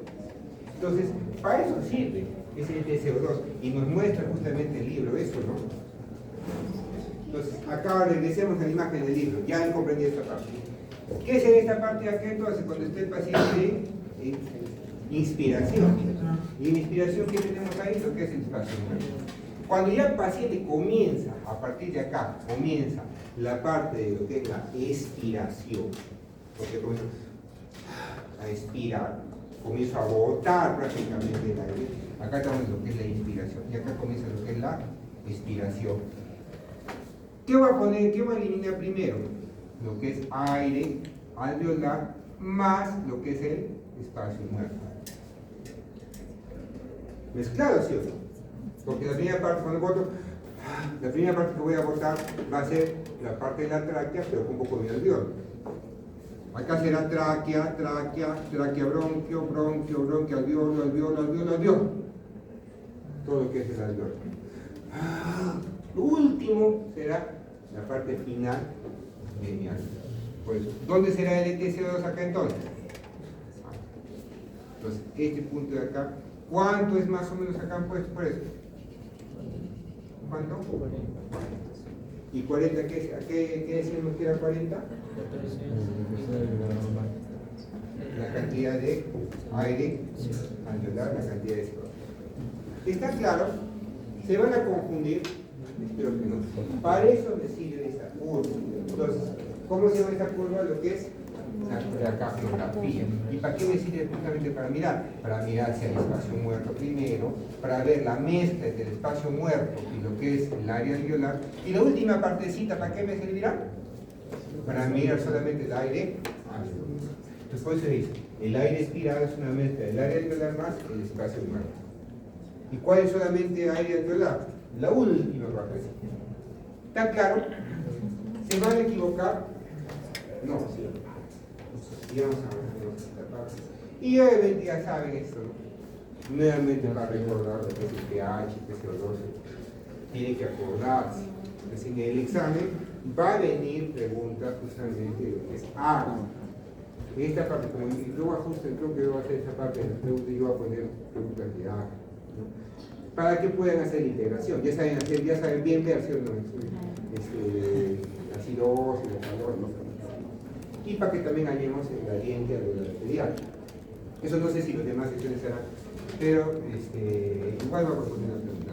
Entonces, para eso sirve ese TCO2 y nos muestra justamente el libro, eso, ¿no? Entonces, acá regresemos a la imagen del libro, ya he comprendido esta parte. ¿Qué es en esta parte de acá entonces cuando esté el paciente en inspiración? Y en inspiración, ¿qué tenemos ahí? Lo que es el espacio. Cuando ya el paciente comienza, a partir de acá, comienza la parte de lo que es la expiración, porque comienza a expirar, comienza a botar prácticamente el aire. Acá estamos en lo que es la inspiración y acá comienza lo que es la expiración. ¿Qué voy a poner? ¿Qué voy a eliminar primero? Lo que es aire alveolar más lo que es el espacio muerto. Mezclado, ¿sí o no? Porque la primera parte, cuando boto, la primera parte que voy a botar va a ser la parte de la tráquea, pero con un poco de alveolo. Acá será tráquea, bronquio, alveolo, alveolo. Todo lo que es el alveolo. Lo último será la parte final de mi alveolo. Por eso, ¿dónde será el ETCO2 acá entonces? Entonces, este punto de acá, ¿cuánto es más o menos acá han puesto por eso? ¿Cuánto? ¿Y 40 qué decimos que era 40? La cantidad de aire alveolar, la cantidad de CO2. ¿Está claro? ¿Se van a confundir? Espero que no. Para eso me sirve esta curva. Entonces, ¿cómo se llama esta curva? Lo que es la capnografía. ¿Y para qué me sirve? Justamente para mirar. Para mirar si hay espacio muerto primero, para ver la mezcla entre el espacio muerto y lo que es el área alveolar. Y la última partecita, ¿para qué me servirá? Para mirar solamente el aire alveolar. Después se dice, el aire expirado es una mezcla del área alveolar más el espacio muerto. ¿Y cuál es solamente aire alveolar? La última partecita. ¿Está claro? ¿Se van a equivocar? No, sí. Y vamos a ver esta parte. Y obviamente ya saben esto, ¿no? Nuevamente para recordar lo que es el pH, PCO2, tiene que acordarse. Entonces, en el examen va a venir preguntas justamente de lo que es agua. Esta parte, como yo ajuste, creo que voy a hacer esta parte de las preguntas y voy a poner preguntas de agua, ¿no? Para que puedan hacer integración. Ya saben bien ver, ¿sí o no? La acidosis, el calor, ¿no? Y para que también hallemos el gradiente alveolar. Eso no sé si los demás secciones serán, pero igual vamos a poner la pregunta.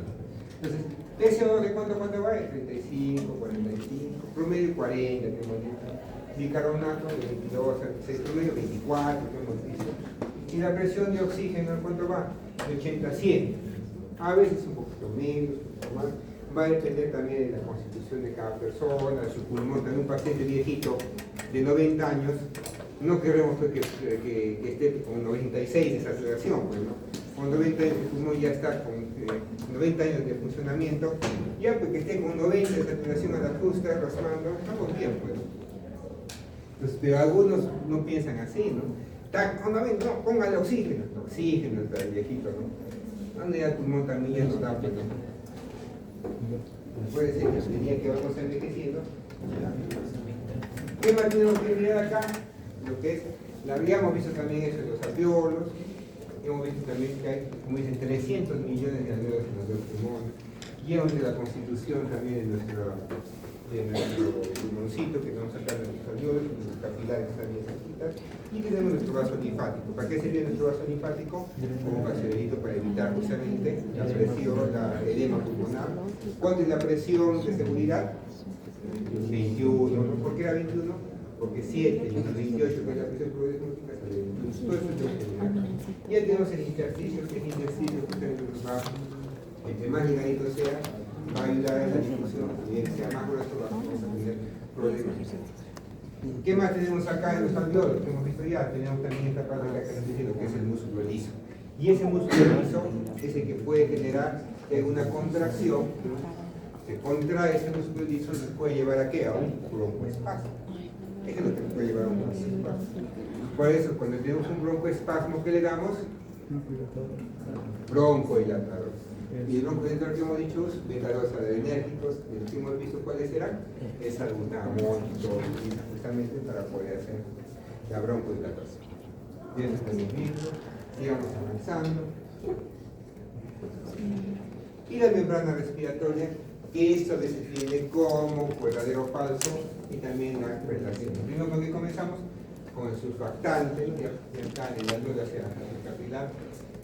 Entonces, PCO2 de cuánto va? De 35, 45, promedio 40, tengo aquí. Bicarbonato de 22, 6, promedio 24, que hemos visto. Y la presión de oxígeno, ¿de cuánto va? De 80 a 100. A veces un poquito menos, un poquito más. Va a depender también de la constitución de cada persona, de su pulmón. También un paciente viejito de 90 años, no queremos que esté con 96 de saturación, pues, ¿no? Con 90 años el pulmón ya está con 90 años de funcionamiento, ya porque esté con 90 de saturación a la justa, raspando, estamos bien, pues, ¿no? Entonces, pero algunos no piensan así, ¿no? Está con 90, no, póngale oxígeno para el viejito, ¿no? ¿Dónde ya el pulmón también ya no da, pues, ¿no? Puede ser que el día que vamos envejeciendo. ¿Qué más tenemos que mirar acá? Lo que es, habíamos visto también eso de los alveolos, hemos visto también que hay, como dicen, 300 millones de alveolos en los pulmones, y hemos de la constitución también de nuestro pulmoncito, que tenemos acá nuestros alveolos, nuestros capilares también cerquitas, y tenemos nuestro vaso linfático. ¿Para qué sirve nuestro vaso linfático? Como cacerolito para evitar justamente la presión, la edema pulmonar. ¿Cuánto es la presión de seguridad? 21, ¿no? ¿Por qué era 21? Porque 7 y 28, que es la presión progresiva, sale 21. Todo eso tenemos que mirar. Ya tenemos el intersticio, que es el intersticio que ustedes nos va, entre más ligadito sea, va a ayudar en la discusión, y que sea más grueso, vamos a tener problemas. ¿Qué más tenemos acá en los alveolos? Que hemos visto ya, tenemos también esta parte de acá que nos dice lo que es el músculo liso. Y ese músculo liso es el que puede generar una contracción. Se contrae ese músculo liso, nos puede llevar a qué? A un broncoespasmo. Eso es lo que nos puede llevar a un broncoespasmo. Por eso, cuando tenemos un broncoespasmo, ¿qué le damos? Broncodilatador. Y el broncodilatador que hemos dicho es beta-2 adrenérgicos, los que hemos visto cuáles eran, es albutamol y todo, justamente para poder hacer la broncodilatación. Bien, estamos viendo, sigamos avanzando. Y la membrana respiratoria, que esto se define como verdadero o falso, y también la relación. Primero con que comenzamos con el surfactante, ya acá en el alveolo hacia la capilar,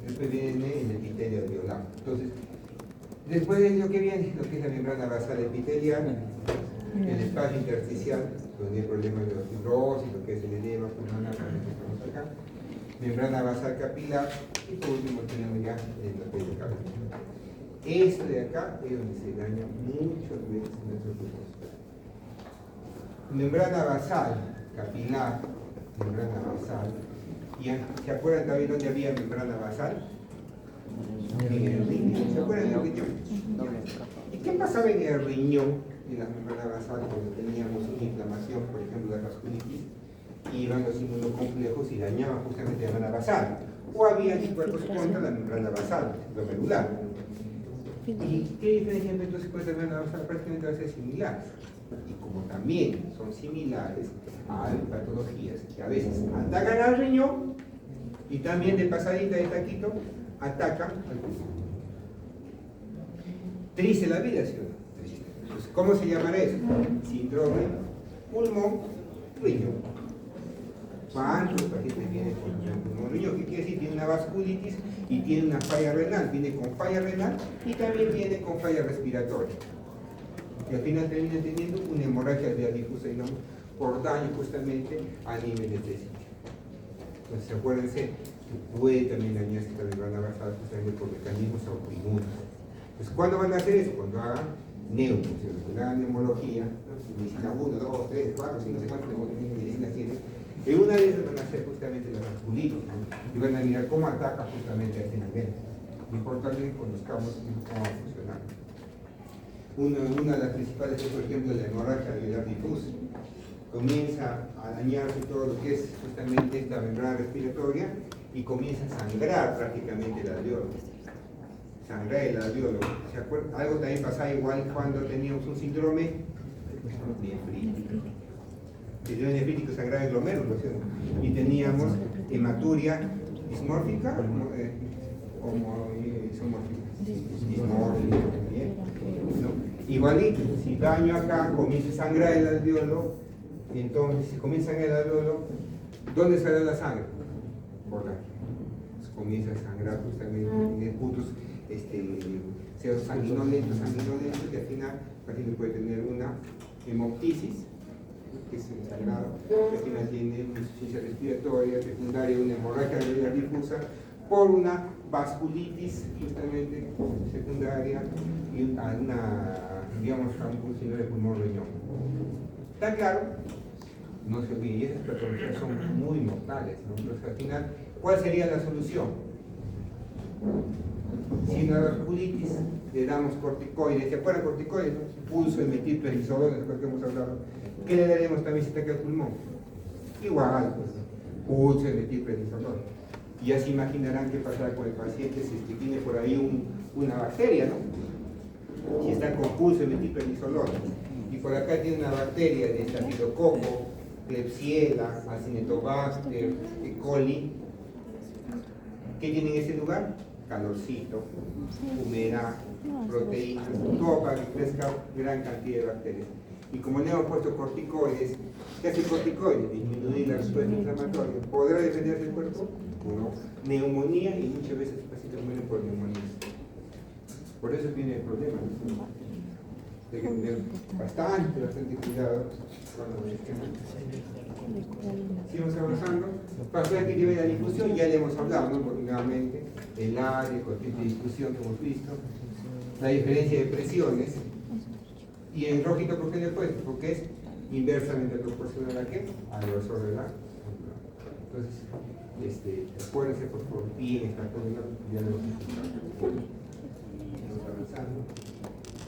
después viene el epitelio alveolar. Entonces, después de ello, ¿qué viene? Lo que es la membrana basal epitelial, el espacio intersticial, donde hay problemas de fibrosis, lo que es el edema pulmonar, que estamos acá, membrana basal capilar, y por último tenemos ya el epitelio capilar. Esto de acá es donde se daña muchas veces nuestro pulmón. Membrana basal capilar, membrana basal. ¿Se acuerdan también dónde había membrana basal? En el riñón. ¿Se acuerdan del riñón? ¿Y qué pasaba en el riñón, en la membrana basal, cuando teníamos una inflamación, por ejemplo, la vasculitis? iban los inmunocomplejos y dañaban justamente la membrana basal. O había anticuerpos contra la membrana basal, glomerular. ¿Y qué diferencia entonces con la membrana basal? Prácticamente va a ser similar. Y como también son similares, hay patologías que a veces atacan al riñón y también de pasadita de taquito atacan al pulmón. Triste la vida, ¿sí o no? Triste. Entonces, ¿cómo se llamará eso? Síndrome pulmón-riñón. ¿Cuántos pacientes vienen con pulmón-riñón? ¿Qué quiere decir? Tiene una vasculitis y tiene una falla renal. Viene con falla renal y también viene con falla respiratoria. Y al final termina teniendo una hemorragia arterial difusa, digamos, por daño justamente a nivel de sitio. Entonces, acuérdense que puede también dañarse esta membrana basal justamente por mecanismos autoinmunes. Entonces, ¿cuándo van a hacer eso? Cuando hagan neumofunción, cuando hagan neumología, ¿no? Medicina 1, 2, 3, 4, 5, no sé cuántas medicinas tienen. En una de esas van a hacer justamente la vasculitis, ¿no? Y van a mirar cómo ataca justamente a este nivel. Lo importante es que conozcamos cómo va a funcionar. Una de las principales es, por ejemplo, la hemorragia alveolar difusa. Comienza a dañarse todo lo que es justamente esta membrana respiratoria y comienza a sangrar prácticamente el alveolo. Sangrar el alveolo. ¿Se acuerdan? Algo también pasaba igual cuando teníamos un síndrome nefrítico. El síndrome nefrítico sangraba el glomérulo, ¿sí? Y teníamos hematuria dismórfica o isomórfica. Dismórfica también, ¿no? Igualito, si daño acá, comienza a sangrar el alveolo, entonces si comienza a sangrar el alveolo, ¿dónde sale la sangre? Por aquí. Entonces, comienza a sangrar justamente en puntos sanguinolentos, y al final el paciente puede tener una hemoptisis, que es el sangrado, que al final tiene una insuficiencia respiratoria secundaria, una hemorragia alveolar difusa, por una vasculitis justamente secundaria y digamos, un síndrome de pulmón-riñón. ¿Está claro? No se olvide, y esas patologías son muy mortales, ¿no? Entonces, al final, ¿cuál sería la solución? Si en la vasculitis le damos corticoides, ¿se acuerdan corticoides? Pulso, metilprednisolona, es lo que hemos hablado. ¿Qué le daremos también si ataca el pulmón? Igual, pues, pulso, metilprednisolona. Y ya se imaginarán qué pasará con el paciente si tiene por ahí una bacteria, ¿no? Si está con pulso de metilprednisolona y por acá tiene una bacteria de estafilococo, Klebsiella, Acinetobacter, E. coli, ¿qué tiene en ese lugar? Calorcito, humedad, proteínas, todo para que crezca gran cantidad de bacterias. Y como le hemos puesto corticoides, ¿qué hace corticoides? Disminuir la respuesta inflamatoria. ¿Podrá defenderse el cuerpo? No. Neumonía, y muchas veces los pacientes mueren por neumonías. Por eso viene el problema. Hay que tener bastante cuidado cuando sigamos avanzando. Para la actividad de la difusión, ya le hemos hablado, ¿no? Porque nuevamente el área, el coeficiente de difusión que hemos visto, la diferencia de presiones, y en rojito, ¿por qué le he puesto? Porque es inversamente proporcional a qué? Al grosor de la. Entonces, acuérdense por favor, bien esta columna, ya lo hemos explicado. Vamos avanzando.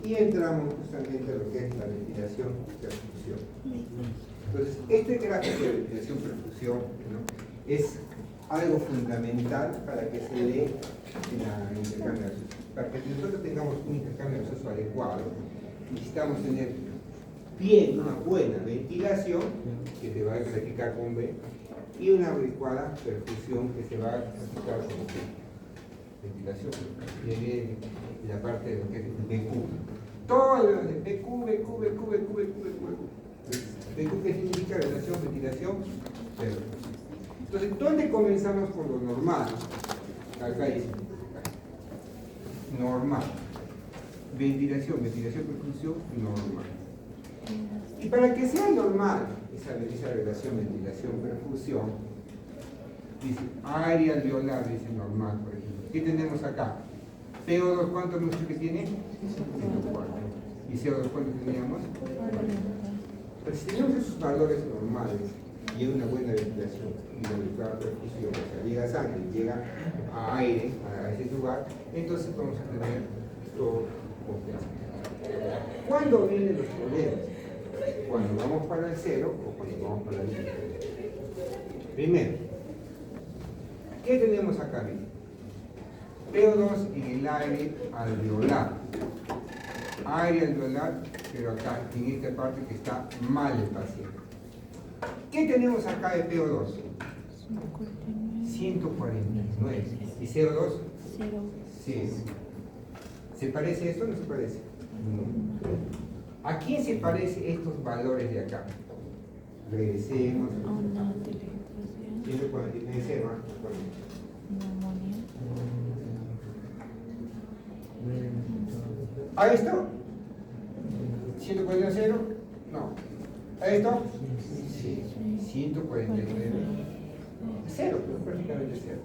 Y entramos justamente a lo que es la ventilación y perfusión. Entonces, este gráfico de ventilación y perfusión, ¿no? Es algo fundamental para que se dé el intercambio gaseoso. Para que nosotros tengamos un intercambio gaseoso adecuado, necesitamos tener bien una buena ventilación, que se va a practicar con B, y una adecuada perfusión, que se va a practicar con C. Ventilación, viene la parte de lo que es BQ. Todo lo de BQ, ¿qué significa relación, ventilación? Cero. Entonces, ¿dónde comenzamos con lo normal? Acá dice, normal. Ventilación, perfusión, normal. Y para que sea normal esa relación ventilación-perfusión, dice área alveolar, dice normal, por ejemplo. ¿Qué tenemos acá? CO2, ¿cuánto hemos dicho que tiene? 104. ¿Y CO2 cuánto teníamos? Pero si tenemos esos valores normales y hay una buena ventilación y una adecuada perfusión, o sea, llega sangre, llega a aire a ese lugar, entonces vamos a tener todo compensado. ¿Cuándo vienen los problemas? Cuando vamos para el cero o cuando vamos para el límite. Primero, ¿qué tenemos acá? PO2 en el aire alveolar. Aire alveolar, pero acá, en esta parte que está mal el paciente. ¿Qué tenemos acá de PO2? 149. ¿Y CO2? 0. 0. ¿Se parece esto o no se parece? No. ¿A quién se parece estos valores de acá? Regresemos. A una teletración. 149, 0, Neumonía. ¿A esto? 149, 0. No. ¿A esto? Sí. 149. 0, prácticamente 0.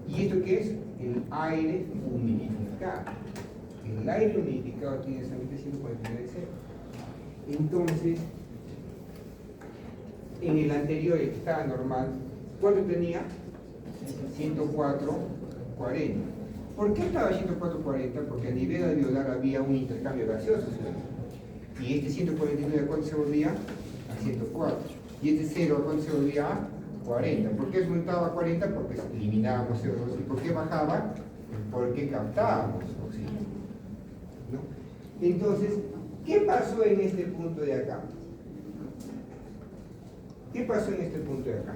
¿Y esto qué es? El aire humidificado. El aire humidificado tiene solamente 149 de 0. Entonces, en el anterior, el que estaba normal, ¿cuánto tenía? 104,40. ¿Por qué estaba 104,40? Porque a nivel alveolar había un intercambio gaseoso, ¿sí? Y este 149, ¿a cuánto se volvía? A 104. Y este 0, ¿a cuánto se volvía? A 40. ¿Por qué aumentaba a 40? Porque eliminábamos CO2. ¿Y por qué bajaba? Porque captábamos oxígeno, ¿no? Entonces, ¿qué pasó en este punto de acá? ¿Qué pasó en este punto de acá?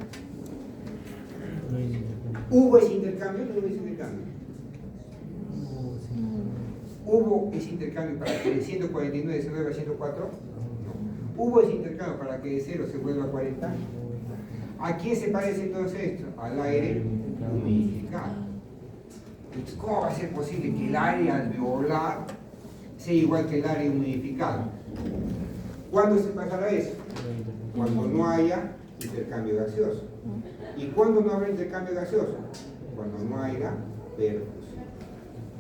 ¿Hubo ese intercambio o no hubo ese intercambio? ¿Hubo ese intercambio para que de 149 se vuelva a 104? No. ¿Hubo ese intercambio para que de 0 se vuelva a 40? ¿A quién se parece entonces esto? Al aire humidificado. Entonces, ¿cómo va a ser posible que el aire alveolar sea igual que el aire humidificado? ¿Cuándo se pasará eso? Cuando no haya intercambio gaseoso. ¿Y cuándo no habrá intercambio gaseoso? Cuando no haya perfusión.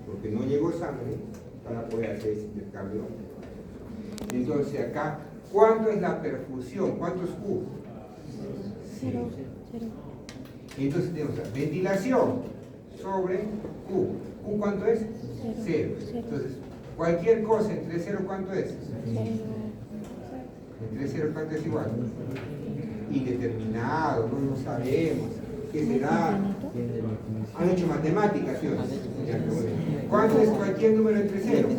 Porque no llegó sangre para poder hacer ese intercambio. Entonces acá, ¿cuánto es la perfusión? ¿Cuánto es U? 0. Entonces tenemos la ventilación sobre Q. ¿Q cuánto es? 0. Entonces, cualquier cosa entre 0, ¿cuánto es? 0. Entre 0, ¿cuánto es igual? Indeterminado, no lo sabemos. ¿Qué será? Han hecho matemáticas, ¿sí? ¿Cuánto es cualquier número entre 0?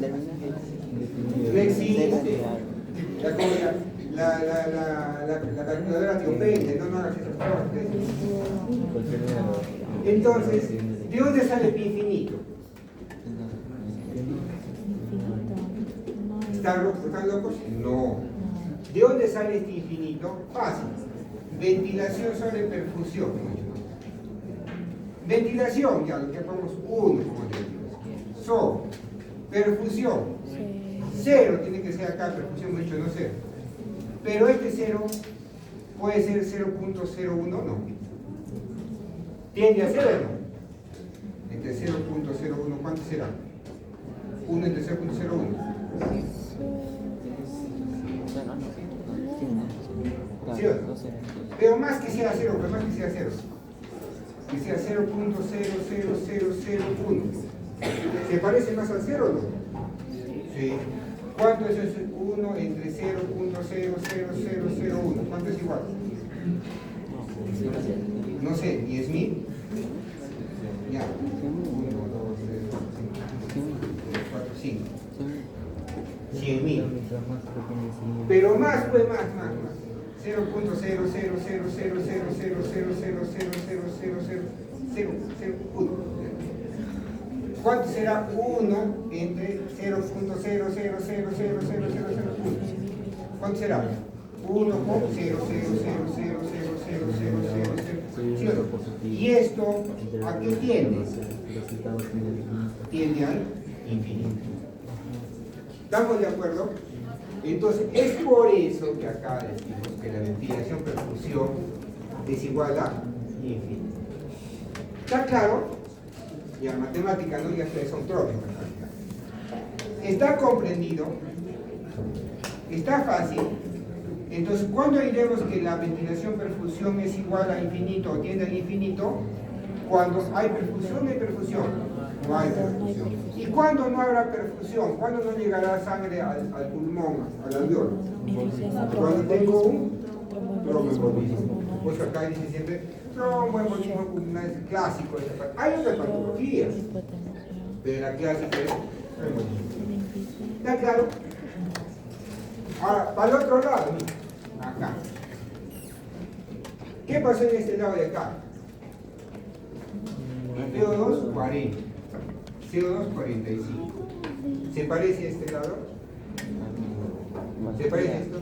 No existe. La calculadora te ofende, no hagas esas cosas. Entonces, ¿de dónde sale pi infinito? ¿Están locos? No. ¿De dónde sale este infinito? Fácil. Ventilación sobre perfusión. Ventilación, ya lo que ponemos 1 como ventilación. Sobre perfusión. 0 tiene que ser acá, perfusión hemos dicho no 0. Pero este 0 puede ser 0.01, no. ¿Tiende a 0 o no? Entre 0.01, ¿cuánto será? 1 entre 0.01. ¿Sí o no? Pero más que sea 0, pero más que sea 0. Que sea 0.00001. ¿Se parece más al 0 o no? Sí. ¿Cuánto es ese 1 entre 0.00001? ¿Cuánto es igual? No sé, 10.000. Ya. 1, 2, 3, 4, 5. 100.000. Pero más, pues más. 0.00000000000000001. ¿Cuánto será 1 entre 0.000000001? ¿Cuánto será? 1 con 0.000000000. ¿Y esto a qué tiende? Tiende al infinito. ¿Estamos de acuerdo? Entonces, es por eso que acá decimos que la ventilación perfusión es igual a infinito. ¿Está claro? Ya, matemática, ¿no? Ya ustedes son trópicos. ¿Está comprendido? ¿Está fácil? Entonces, ¿cuándo diremos que la ventilación perfusión es igual a infinito o tiende al infinito? Cuando hay perfusión, hay perfusión. No hay perfusión. ¿Y cuándo no habrá perfusión? ¿Cuándo no llegará sangre al pulmón, al alveolo? Cuando tengo un tromboembolismo. Pues acá dice siempre, tromboembolismo pulmonar es clásico. Hay otras patologías, pero la clásica es tromboembolismo. ¿Está claro? Ahora, para el otro lado, mira, acá. ¿Qué pasó en este lado de acá? CO2, 40. CO2, 45. ¿Se parece a este lado? ¿Se parece esto?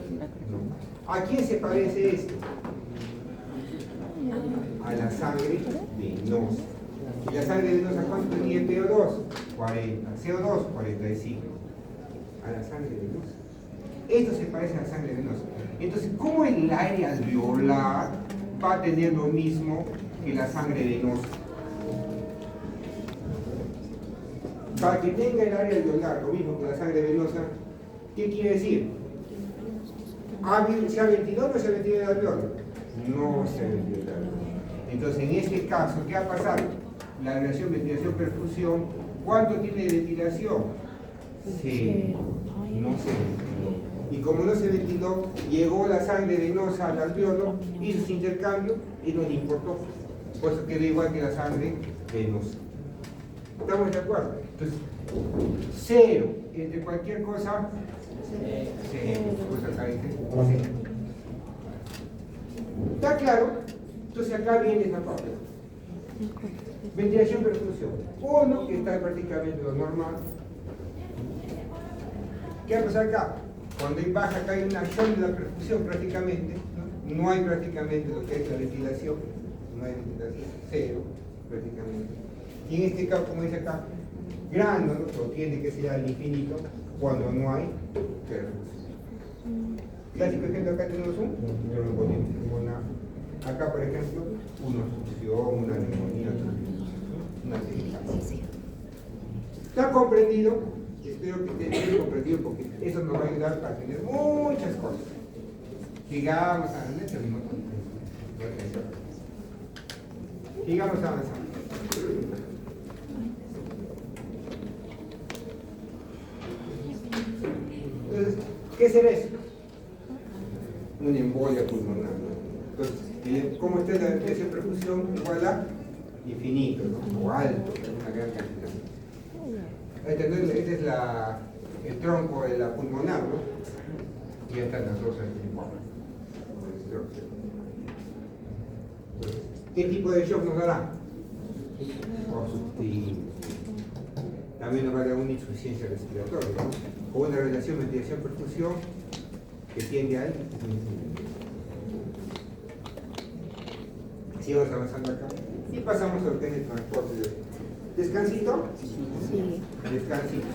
No. ¿A quién se parece esto? A la sangre venosa. ¿Y la sangre venosa cuánto tenía el PO2? 40. CO2, 45. A la sangre venosa. Esto se parece a la sangre venosa. Entonces, ¿cómo el aire alveolar va a tener lo mismo que la sangre venosa? Para que tenga el área alveolar lo mismo que la sangre venosa, ¿qué quiere decir? ¿Se ha ventilado o no se ha ventilado el alveolo? No se ha ventilado el alveolo. Entonces, en este caso, ¿qué ha pasado? La relación ventilación-perfusión, ¿cuánto tiene de ventilación? Cero. No se ventiló. Y como no se ventiló, llegó la sangre venosa al alveolo, hizo su intercambio y no le importó. Por eso quedó igual que la sangre venosa. ¿Estamos de acuerdo? Entonces, cero entre cualquier cosa, cero. Pues acá dice cero. ¿Está claro? Entonces acá viene esta parte. Ventilación perfusión. Uno que está prácticamente lo normal. ¿Qué va a pasar acá? Cuando hay baja, acá hay una acción de la perfusión prácticamente. No hay prácticamente lo que es la ventilación. No hay ventilación. Cero prácticamente. Y en este caso, como dice acá, grano, ¿no? O tiene que ser al infinito cuando no hay perfusión. Clásico ejemplo, acá tenemos un tromboembolismo pulmonar. Acá, por ejemplo, una obstrucción, una neumonía, una circulación. ¿Está comprendido? Espero que esté comprendido porque eso nos va a ayudar para tener muchas cosas. Sigamos avanzando. Sigamos avanzando. Entonces, ¿qué será eso? Una embolia pulmonar. Entonces, ¿cómo está la presión perfusión? Igual a infinito, ¿no? O alto, una gran cantidad. Este es el tronco de la pulmonar, ¿no? Y ya están las dos ¿qué tipo de shock nos dará? Obstructivo. También nos va a dar una insuficiencia respiratoria, ¿no? O una relación ventilación-perfusión que tiende a él. Sigamos avanzando acá. Y pasamos a lo que es el transporte. ¿Descansito? Sí. Descansito.